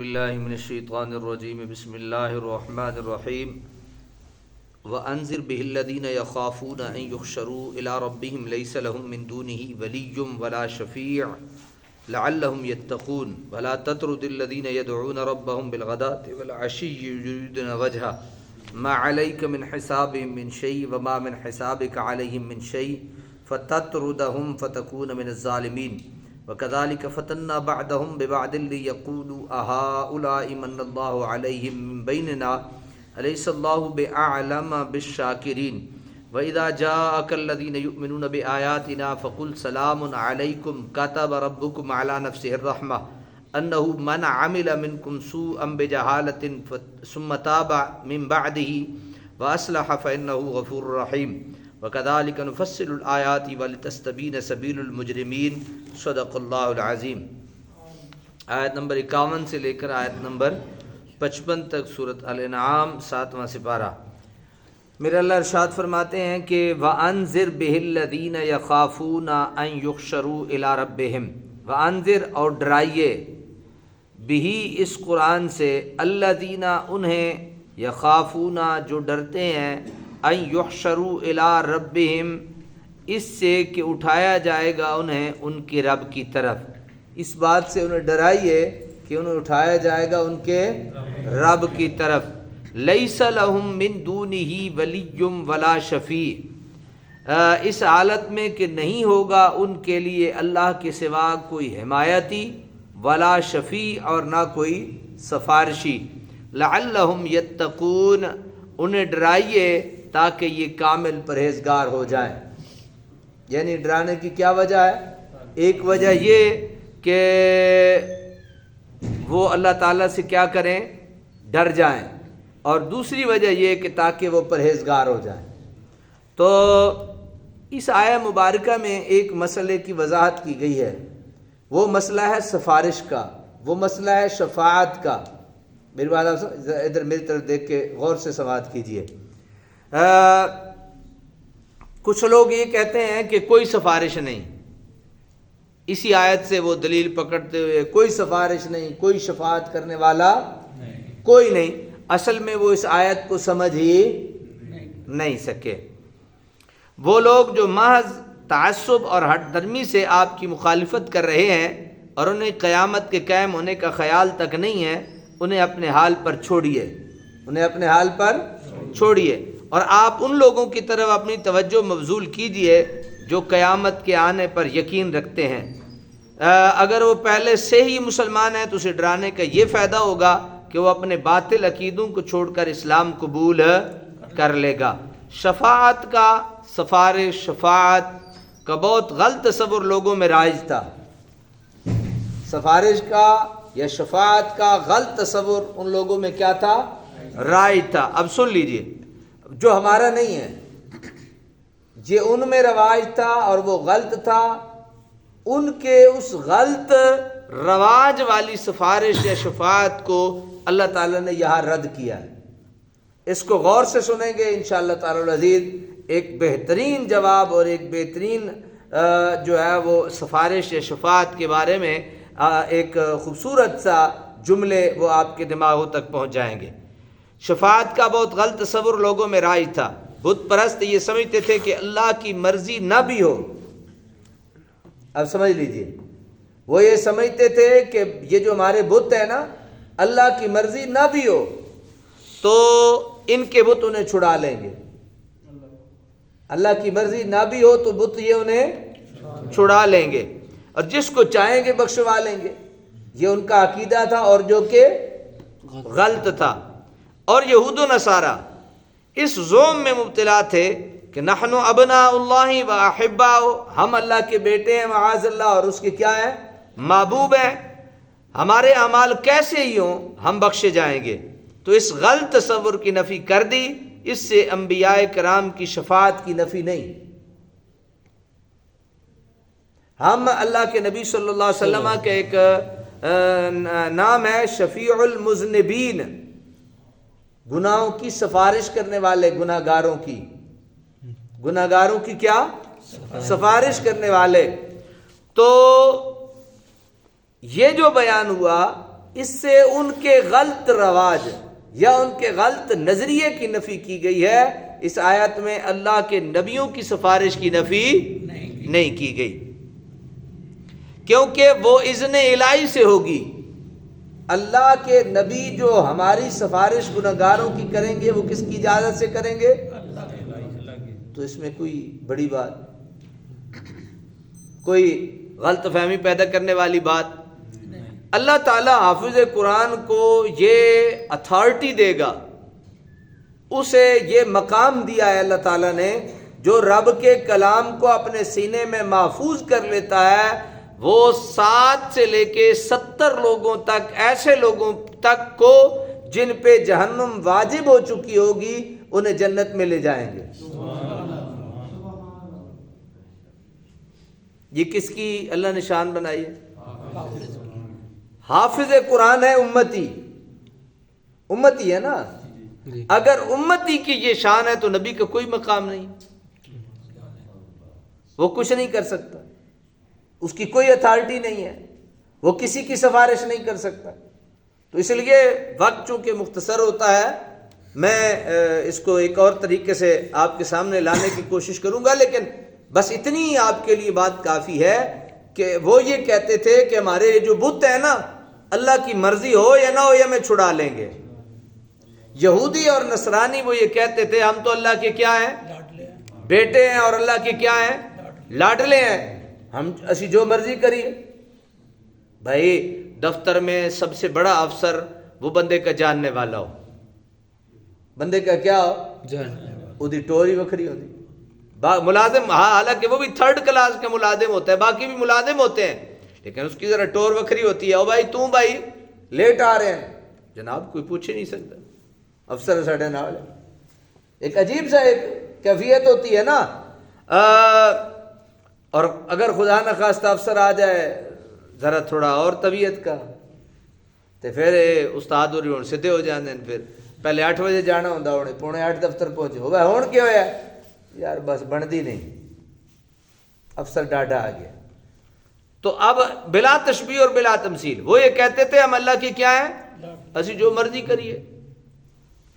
باللہ من الشیطان الرجیم بسم اللہ الرحمن الرحیم وانذر به الذین یخافون ان یحشروا الی ربهم لیس لهم من دونه ولی ولا شفیع لعلهم یتقون ولا تطرد الذین یدعون ربهم بالغداة والعشی یریدون وجهه ما علیک من حسابهم من شیء وما من حسابک علیہم من شیء فتطردهم فتکون من الظالمین وَكَذَلِكَ فَتَنَّا بَعْدَهُمْ بِبَعْدٍ لِيَقُولُوا أَهَؤُلَاءِ مَنَّ اللَّهُ عَلَيْهِمْ مِنْ بَيْنِنَا أَلَيْسَ اللَّهُ بِأَعْلَمَ بِالشَّاكِرِينَ وَإِذَا جَاءَكَ الَّذِينَ يُؤْمِنُونَ بِآيَاتِنَا فَقُلْ سَلَامٌ عَلَيْكُمْ كَتَبَ رَبُّكُمْ عَلَى نَفْسِهِ الرَّحْمَةَ أَنَّهُ مَنْ عَمِلَ مِنْكُمْ سُوءًا بِجَهَالَةٍ ثُمَّ تَابَ مِنْ بَعْدِهِ وَأَصْلَحَ فَإِنَّهُ غَفُورٌ رَحِيمٌ وَكَذَلِكَ نُفَصِّلُ الْآيَاتِ وَلِتَسْتَبِينَ سَبِيلُ الْمُجْرِمِينَ صدق اللہ العظیم۔ آیت نمبر 51 سے لے کر آیت نمبر 55 تک سورۃ الانعام 7واں سپارہ۔ میرے اللہ ارشاد فرماتے ہیں کہ وَأَنذِرْ بِهِ الَّذِينَ يَخَافُونَ أَن يُحْشَرُوا إِلَىٰ رَبِّهِمْ وَأَنذِرْ اور ڈرائیے بِهِ اس قرآن سے الَّذِينَ انہیں یخافون جو ڈرتے ہیں ان یحشروا الی ربہم اس سے کہ اٹھایا جائے گا انہیں ان کے رب کی طرف، اس بات سے انہیں ڈرائیے کہ انہیں اٹھایا جائے گا ان کے رب کی طرف۔ لیس لہم من دونہ ولی ولا شفیع اس حالت میں کہ نہیں ہوگا ان کے لیے اللہ کے سوا کوئی حمایتی ولا شفیع اور نہ کوئی سفارشی۔ لعلہم یتقون انہیں ڈرائیے تاکہ یہ کامل پرہیزگار ہو جائیں۔ یعنی ڈرانے کی کیا وجہ ہے؟ ایک وجہ یہ کہ وہ اللہ تعالیٰ سے کیا کریں؟ ڈر جائیں، اور دوسری وجہ یہ کہ تاکہ وہ پرہیزگار ہو جائیں۔ تو اس آیہ مبارکہ میں ایک مسئلے کی وضاحت کی گئی ہے، وہ مسئلہ ہے سفارش کا، وہ مسئلہ ہے شفاعت کا۔ میری بات آپ ادھر میری طرف دیکھ کے غور سے سماعت کیجئے۔ کچھ لوگ یہ کہتے ہیں کہ کوئی سفارش نہیں، اسی آیت سے وہ دلیل پکڑتے ہوئے کوئی سفارش نہیں، کوئی شفاعت کرنے والا کوئی نہیں۔ اصل میں وہ اس آیت کو سمجھ ہی نہیں سکے۔ وہ لوگ جو محض تعصب اور ہٹ درمی سے آپ کی مخالفت کر رہے ہیں اور انہیں قیامت کے قائم ہونے کا خیال تک نہیں ہے، انہیں اپنے حال پر چھوڑیے، انہیں اپنے حال پر چھوڑیے، اور آپ ان لوگوں کی طرف اپنی توجہ مبذول کیجئے جو قیامت کے آنے پر یقین رکھتے ہیں۔ اگر وہ پہلے سے ہی مسلمان ہیں تو اسے ڈرانے کا یہ فائدہ ہوگا کہ وہ اپنے باطل عقیدوں کو چھوڑ کر اسلام قبول کر لے گا۔ شفاعت کا، سفارش شفاعت کا بہت غلط تصور لوگوں میں رائج تھا۔ سفارش کا یا شفاعت کا غلط تصور ان لوگوں میں کیا تھا؟ رائج تھا۔ اب سن لیجئے، جو ہمارا نہیں ہے، یہ ان میں رواج تھا اور وہ غلط تھا، ان کے اس غلط رواج والی سفارش یا شفاعت کو اللہ تعالیٰ نے یہاں رد کیا ہے۔ اس کو غور سے سنیں گے انشاءاللہ تعالی العزیز، ایک بہترین جواب اور ایک بہترین جو ہے وہ سفارش یا شفاعت کے بارے میں ایک خوبصورت سا جملے وہ آپ کے دماغوں تک پہنچ جائیں گے۔ شفاعت کا بہت غلط تصور لوگوں میں رائج تھا۔ بت پرست یہ سمجھتے تھے کہ اللہ کی مرضی نہ بھی ہو، اب سمجھ لیجئے، وہ یہ سمجھتے تھے کہ یہ جو ہمارے بت ہیں نا، اللہ کی مرضی نہ بھی ہو تو ان کے بت انہیں چھڑا لیں گے، اللہ کی مرضی نہ بھی ہو تو بت یہ انہیں چھڑا لیں گے، اور جس کو چاہیں گے بخشوا لیں گے۔ یہ ان کا عقیدہ تھا، اور جو کہ غلط تھا۔ اور یہود و نصارہ اس زوم میں مبتلا تھے کہ نحن ابناء اللہ و احباؤ، ہم اللہ کے بیٹے ہیں معاذ اللہ، اور اس کے کیا ہیں؟ محبوب ہیں، ہمارے اعمال کیسے ہی ہوں ہم بخشے جائیں گے۔ تو اس غلط تصور کی نفی کر دی، اس سے انبیاء کرام کی شفاعت کی نفی نہیں۔ ہم اللہ کے نبی صلی اللہ علیہ وسلم کا ایک نام ہے شفیع المذنبین، گناہوں کی سفارش کرنے والے، گناہگاروں کی کیا؟ سفارش کرنے والے۔ تو یہ جو بیان ہوا اس سے ان کے غلط رواج یا ان کے غلط نظریے کی نفی کی گئی ہے. اس آیت میں اللہ کے نبیوں کی سفارش کی نفی نہیں کی گئی، کیونکہ وہ اذن الہی سے ہوگی. اللہ کے نبی جو ہماری سفارش گناہگاروں کی کریں گے وہ کس کی اجازت سے کریں گے؟ تو اس میں کوئی بڑی بات، کوئی غلط فہمی پیدا کرنے والی بات. اللہ تعالیٰ حافظ قرآن کو یہ اتھارٹی دے گا، اسے یہ مقام دیا ہے اللہ تعالیٰ نے، جو رب کے کلام کو اپنے سینے میں محفوظ کر لیتا ہے وہ 7 سے لے کے 70 لوگوں تک، ایسے لوگوں تک کو جن پہ جہنم واجب ہو چکی ہوگی، انہیں جنت میں لے جائیں گے. یہ کس کی اللہ نے شان بنائی ہے؟ حافظ قرآن ہے امتی، امتی ہے نا. اگر امتی کی یہ شان ہے تو نبی کا کوئی مقام نہیں، وہ کچھ نہیں کر سکتا، اس کی کوئی اتھارٹی نہیں ہے، وہ کسی کی سفارش نہیں کر سکتا. تو اس لیے وقت چونکہ مختصر ہوتا ہے، میں اس کو ایک اور طریقے سے آپ کے سامنے لانے کی کوشش کروں گا، لیکن بس اتنی آپ کے لیے بات کافی ہے کہ وہ یہ کہتے تھے کہ ہمارے جو بت ہیں نا، اللہ کی مرضی ہو یا نہ ہو یہ ہمیں چھڑا لیں گے. یہودی اور نصرانی وہ یہ کہتے تھے ہم تو اللہ کے کیا ہیں؟ بیٹے ہیں، اور اللہ کے کیا ہیں؟ لاڈلے ہیں، ہم اسی جو مرضی کریے. بھائی دفتر میں سب سے بڑا افسر وہ بندے کا جاننے والا ہو، بندے کا کیا ہو؟ وہ ٹوری وکھری ہوتی. ملازم حالانکہ وہ بھی 3rd کلاس کا ملازم ہوتا ہے، باقی بھی ملازم ہوتے ہیں، لیکن اس کی ذرا ٹور وکھری ہوتی ہے. او بھائی تم بھائی لیٹ آ رہے ہیں، جناب کوئی پوچھ ہی نہیں سکتا، افسر ساڑھے نال. ایک عجیب سا ایک کیفیت ہوتی ہے نا. اور اگر خدا نخواستہ افسر آ جائے ذرا تھوڑا اور طبیعت کا، تو پھر استاد ہوری ہوں سدھے ہو جاندے ہیں. پھر پہلے 8 بجے جانا ہوتا، ہوں 7:45 دفتر پہنچے. ہو بھائی ہون کیا ہویا یار؟ بس بندی نہیں، افسر ڈاڈا آ گیا. تو اب بلا تشبیہ اور بلا تمثیل وہ یہ کہتے تھے ہم اللہ کی کیا ہیں؟ اسی جو مرضی کریے.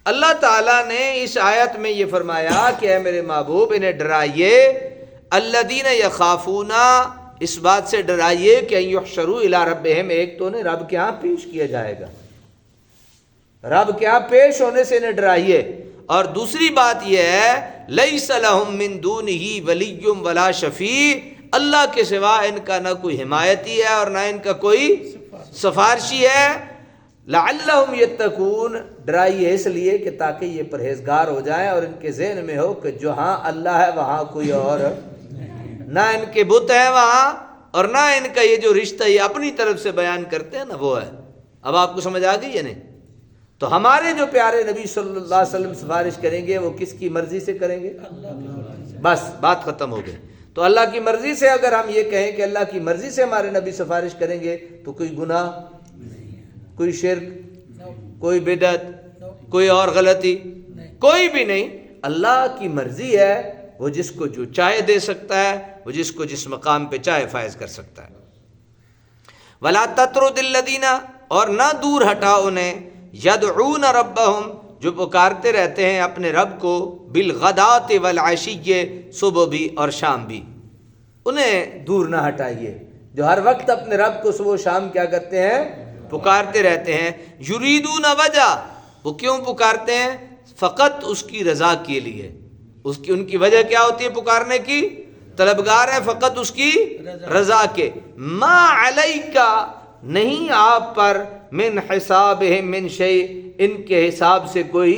اللہ تعالیٰ نے اس آیت میں یہ فرمایا کہ اے میرے محبوب انہیں ڈرائیے، الذین یخافون، اس بات سے ڈرائیے کہ یحشروا الی ربہم، ایک تو انہیں رب کے ہاں پیش کیا جائے گا، رب کے ہاں پیش ہونے سے انہیں ڈرائیے. اور دوسری بات یہ ہے لیس لہم من دونہ ولی ولا شفیع، اللہ کے سوا ان کا نہ کوئی حمایتی ہے اور نہ ان کا کوئی سفارشی ہے. لعلہم یتقون، ڈرائیے اس لیے کہ تاکہ یہ پرہیزگار ہو جائیں اور ان کے ذہن میں ہو کہ جہاں اللہ ہے وہاں کوئی اور، نہ ان کے بت ہیں وہاں اور نہ ان کا یہ جو رشتہ یہ اپنی طرف سے بیان کرتے ہیں نا وہ ہے. اب آپ کو سمجھ آ گئی یا نہیں؟ تو ہمارے جو پیارے نبی صلی اللہ علیہ وسلم سفارش کریں گے وہ کس کی مرضی سے کریں گے؟ بس بات ختم ہو گئی. تو اللہ کی مرضی سے اگر ہم یہ کہیں کہ اللہ کی مرضی سے ہمارے نبی سفارش کریں گے تو کوئی گناہ، کوئی شرک، کوئی بدعت، کوئی اور غلطی کوئی بھی نہیں. اللہ کی مرضی ہے، وہ جس کو جو چاہے دے سکتا ہے، وہ جس کو جس مقام پہ چاہے فائز کر سکتا ہے. وَلَا تَطْرُدِ الَّذِينَ، اور نہ دور ہٹا انہیں، یدعون ربہم، جو پکارتے رہتے ہیں اپنے رب کو، بالغداۃ والعشی، صبح بھی اور شام بھی. انہیں دور نہ ہٹائیے جو ہر وقت اپنے رب کو صبح و شام کیا کرتے ہیں؟ پکارتے رہتے ہیں. یریدون وجہ، وہ کیوں پکارتے ہیں؟ فقط اس کی رضا کے لیے. ان کی وجہ کیا ہوتی ہے پکارنے کی؟ طلبگار ہے فقط اس کی رضا کے. ما علیکا، نہیں آپ پر، من حسابہم من شیء، ان کے حساب سے کوئی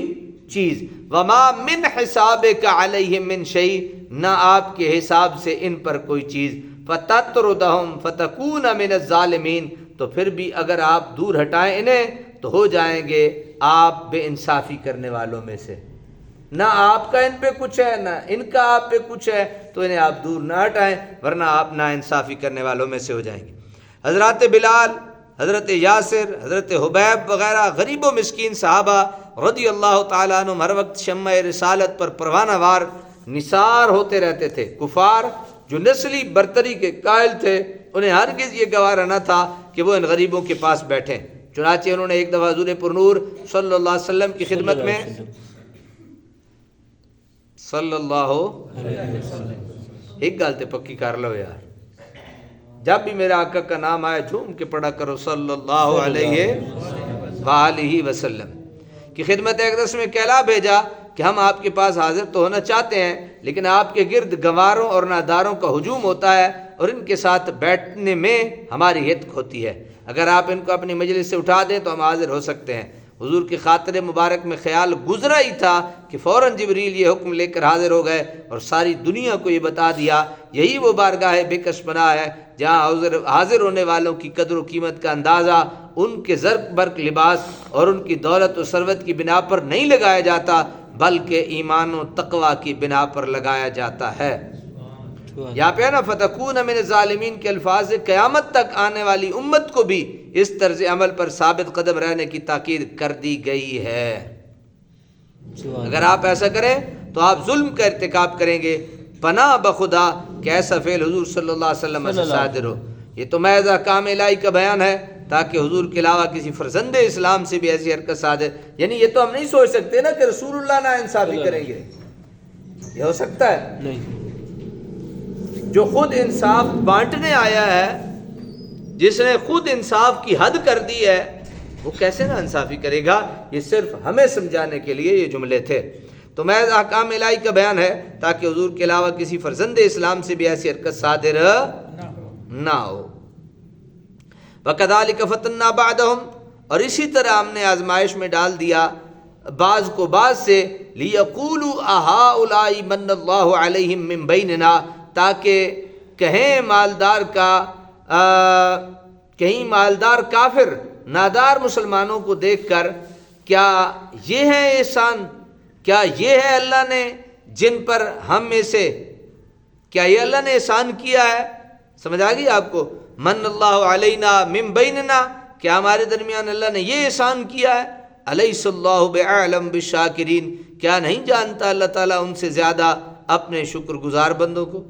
چیز. وما من حسابک علیہم من شیء، نہ آپ کے حساب سے ان پر کوئی چیز. فتطردہم فتکون من الظالمین، تو پھر بھی اگر آپ دور ہٹائیں انہیں تو ہو جائیں گے آپ بے انصافی کرنے والوں میں سے. نہ آپ کا ان پہ کچھ ہے نہ ان کا آپ پہ کچھ ہے، تو انہیں آپ دور نہ ہٹائیں ورنہ آپ نا انصافی کرنے والوں میں سے ہو جائیں گے. حضرات بلال، حضرت یاسر، حضرت حبیب وغیرہ غریب و مسکین صحابہ رضی اللہ تعالیٰ عنہم ہر وقت شمع رسالت پر پروانہ وار نثار ہوتے رہتے تھے. کفار جو نسلی برتری کے قائل تھے، انہیں ہرگز یہ گوارا نہ تھا کہ وہ ان غریبوں کے پاس بیٹھیں. چنانچہ انہوں نے ایک دفعہ حضور پرنور صلی اللہ علیہ وسلم کی خدمت میں صلی اللہ ایک گل تے پکی کر لو یار، جب بھی میرے آقا کا نام آئے جھوم کے پڑھا کرو صلی اللہ علیہ وآلہ وسلم کی خدمت اقدس میں کہلا بھیجا کہ ہم آپ کے پاس حاضر تو ہونا چاہتے ہیں، لیکن آپ کے گرد گنواروں اور ناداروں کا ہجوم ہوتا ہے اور ان کے ساتھ بیٹھنے میں ہماری ہتک ہوتی ہے، اگر آپ ان کو اپنی مجلس سے اٹھا دیں تو ہم حاضر ہو سکتے ہیں۔ حضور کی خاطر مبارک میں خیال گزرا ہی تھا کہ فوراً جبریل یہ حکم لے کر حاضر ہو گئے اور ساری دنیا کو یہ بتا دیا یہی وہ بارگاہ بے کس پناہ ہے جہاں حاضر ہونے والوں کی قدر و قیمت کا اندازہ ان کے زرق برق لباس اور ان کی دولت و ثروت کی بنا پر نہیں لگایا جاتا بلکہ ایمان و تقوی کی بنا پر لگایا جاتا ہے۔ یہاں پہ نا فتکون من الظالمین کے الفاظ سے قیامت تک آنے والی امت کو بھی اس طرز عمل پر ثابت قدم رہنے کی تاکید کر دی گئی ہے۔ اگر آپ ایسا کریں تو آپ ظلم کا ارتکاب کریں گے، پناہ بخدا کہ ایسا فعل حضور صلی اللہ علیہ وسلم سے صادر ہو۔ یہ تو محض احکام الہی کا بیان ہے تاکہ حضور کے علاوہ کسی فرزند اسلام سے بھی ایسی حرکت صادر، یعنی یہ تو ہم نہیں سوچ سکتے نا کہ رسول اللہ نا انصافی کریں گے، یہ ہو سکتا ہے؟ نہیں۔ جو خود انصاف بانٹنے آیا ہے، جس نے خود انصاف کی حد کر دی ہے، وہ کیسے نہ انصافی کرے گا؟ یہ صرف ہمیں سمجھانے کے لیے یہ جملے تھے۔ تو محض احکام الہی کا بیان ہے تاکہ حضور کے علاوہ کسی فرزند اسلام سے بھی ایسی حرکت صادر نہ ہو۔ وَكَذَلِكَ فَتَنَّا بَعْدَهُمْ، اور اسی طرح ہم نے آزمائش میں ڈال دیا بعض کو بعض سے، لِيَقُولُوا أَهَٰؤُلَاءِ مَنَّ اللَّهُ عَلَيْهِمْ مِنْ بَيْنِنَا، تاکہ کہیں مالدار کافر نادار مسلمانوں کو دیکھ کر کیا یہ ہے احسان، کیا یہ ہے اللہ نے جن پر ہم میں سے، کیا یہ اللہ نے احسان کیا ہے؟ سمجھ آ گئی آپ کو؟ من اللہ علینا من بیننا، کیا ہمارے درمیان اللہ نے یہ احسان کیا ہے؟ الیس اللہ بعلم بالشاکرین، کیا نہیں جانتا اللہ تعالیٰ ان سے زیادہ اپنے شکر گزار بندوں کو؟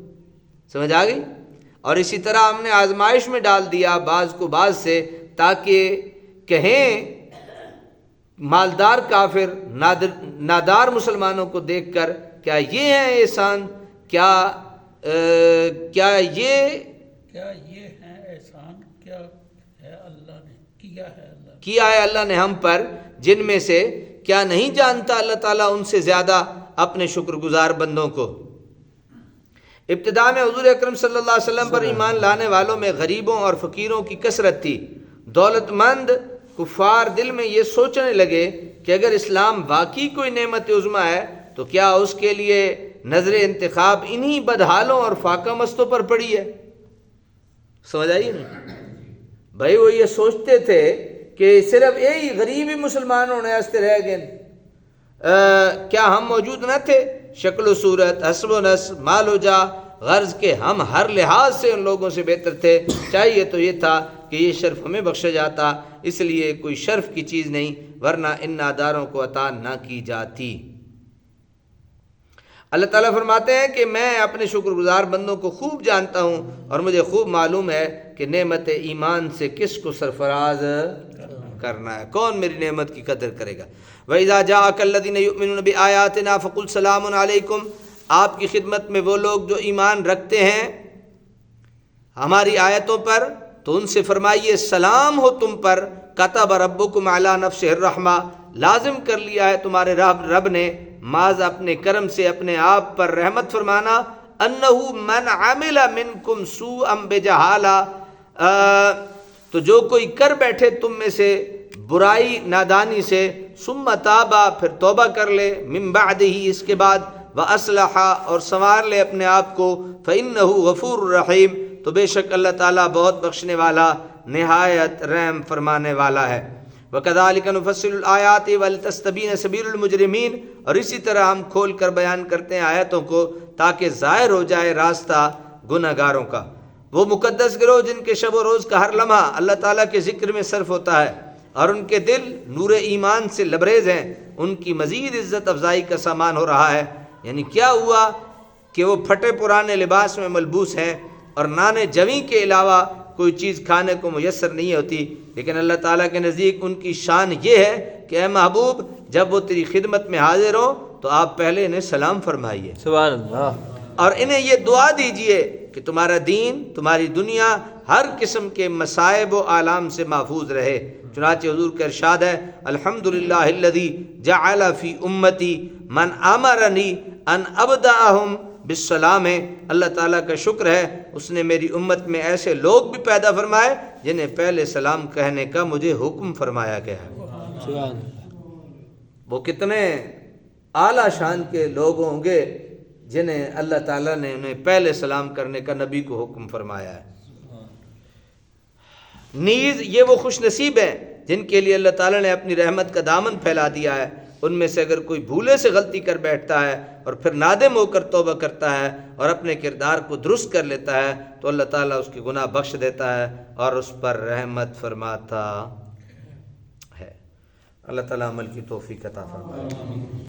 سمجھ آ گئی؟ اور اسی طرح ہم نے آزمائش میں ڈال دیا بعض کو بعض سے تاکہ کہیں مالدار کافر نادار مسلمانوں کو دیکھ کر کیا یہ ہے احسان، کیا یہ ہے احسان، کیا ہے اللہ نے کیا ہے اللہ نے ہم پر، جن میں سے کیا نہیں جانتا اللہ تعالیٰ ان سے زیادہ اپنے شکر گزار بندوں کو۔ ابتدا میں حضور اکرم صلی اللہ علیہ وسلم پر ایمان لانے والوں میں غریبوں اور فقیروں کی کثرت تھی۔ دولت مند کفار دل میں یہ سوچنے لگے کہ اگر اسلام واقعی کوئی نعمت عظمیٰ ہے تو کیا اس کے لیے نظر انتخاب انہی بدحالوں اور فاقہ مستوں پر پڑی ہے؟ سمجھ آئیے نا بھائی، وہ یہ سوچتے تھے کہ صرف یہی غریب ہی مسلمان ہونے واسطے رہ گئے، کیا ہم موجود نہ تھے؟ شکل و صورت، حسب و نسب، مال و جاہ، غرض کہ ہم ہر لحاظ سے ان لوگوں سے بہتر تھے۔ چاہیے تو یہ تھا کہ یہ شرف ہمیں بخشا جاتا، اس لیے کوئی شرف کی چیز نہیں، ورنہ ان ناداروں کو عطا نہ کی جاتی۔ اللہ تعالیٰ فرماتے ہیں کہ میں اپنے شکر گزار بندوں کو خوب جانتا ہوں اور مجھے خوب معلوم ہے کہ نعمت ایمان سے کس کو سرفراز کرنا ہے، کون میری نعمت کی قدر کرے گا۔ وَإِذَا جَاءَكَ الَّذِينَ يُؤْمِنُونَ بِآيَاتِنَا فَقُلْ سَلَامٌ عَلَيْكُمْ، آپ کی خدمت میں وہ لوگ جو ایمان رکھتے ہیں ہماری آیتوں پر تو ان سے فرمائیے سلام ہو تم پر، كَتَبَ رَبُّكُمْ عَلَى نَفْسِهِ الرَّحْمَةِ، لازم کر لیا ہے تمہارے رب نے ماذ اپنے کرم سے اپنے آپ پر رحمت فرمانا، أَنَّهُ مَنْ عَمِلَ مِنْكُمْ سُوءًا بِجَهَالَةٍ، تو جو کوئی کر بیٹھے تم میں سے برائی نادانی سے، ثم تابا، پھر توبہ کر لے، من بعدہ، اس کے بعد، واصلح، اور سنوار لے اپنے آپ کو، فإنہ غفور رحیم، تو بے شک اللہ تعالیٰ بہت بخشنے والا نہایت رحم فرمانے والا ہے۔ وَكَذَلِكَ نُفَصِّلُ الْآيَاتِ وَلِتَسْتَبِينَ سَبِيلُ الْمُجْرِمِينَ، اور اسی طرح ہم کھول کر بیان کرتے ہیں آیتوں کو تاکہ ظاہر ہو جائے راستہ گناہ گاروں کا۔ وہ مقدس گروہ جن کے شب و روز کا ہر لمحہ اللہ تعالیٰ کے ذکر میں صرف ہوتا ہے اور ان کے دل نور ایمان سے لبریز ہیں، ان کی مزید عزت افزائی کا سامان ہو رہا ہے۔ یعنی کیا ہوا کہ وہ پھٹے پرانے لباس میں ملبوس ہیں اور نانے جویں کے علاوہ کوئی چیز کھانے کو میسر نہیں ہوتی، لیکن اللہ تعالیٰ کے نزدیک ان کی شان یہ ہے کہ اے محبوب جب وہ تیری خدمت میں حاضر ہو تو آپ پہلے انہیں سلام فرمائیے، سبحان اللہ، اور انہیں یہ دعا دیجئے کہ تمہارا دین، تمہاری دنیا ہر قسم کے مصائب و آلام سے محفوظ رہے۔ چنانچہ حضور کا ارشاد ہے الحمدللہ الذی جعل فی امتی من امرنی ان ابدأہم بالسلام، اللہ تعالیٰ کا شکر ہے اس نے میری امت میں ایسے لوگ بھی پیدا فرمائے جنہیں پہلے سلام کہنے کا مجھے حکم فرمایا گیا ہے۔ سبحان اللہ، وہ کتنے اعلیٰ شان کے لوگ ہوں گے جنہیں اللہ تعالیٰ نے انہیں پہلے سلام کرنے کا نبی کو حکم فرمایا ہے۔ نیز یہ وہ خوش نصیب ہیں جن کے لیے اللہ تعالیٰ نے اپنی رحمت کا دامن پھیلا دیا ہے۔ ان میں سے اگر کوئی بھولے سے غلطی کر بیٹھتا ہے اور پھر نادم ہو کر توبہ کرتا ہے اور اپنے کردار کو درست کر لیتا ہے تو اللہ تعالیٰ اس کے گناہ بخش دیتا ہے اور اس پر رحمت فرماتا ہے۔ اللہ تعالیٰ عمل کی توفیق عطا فرمائے۔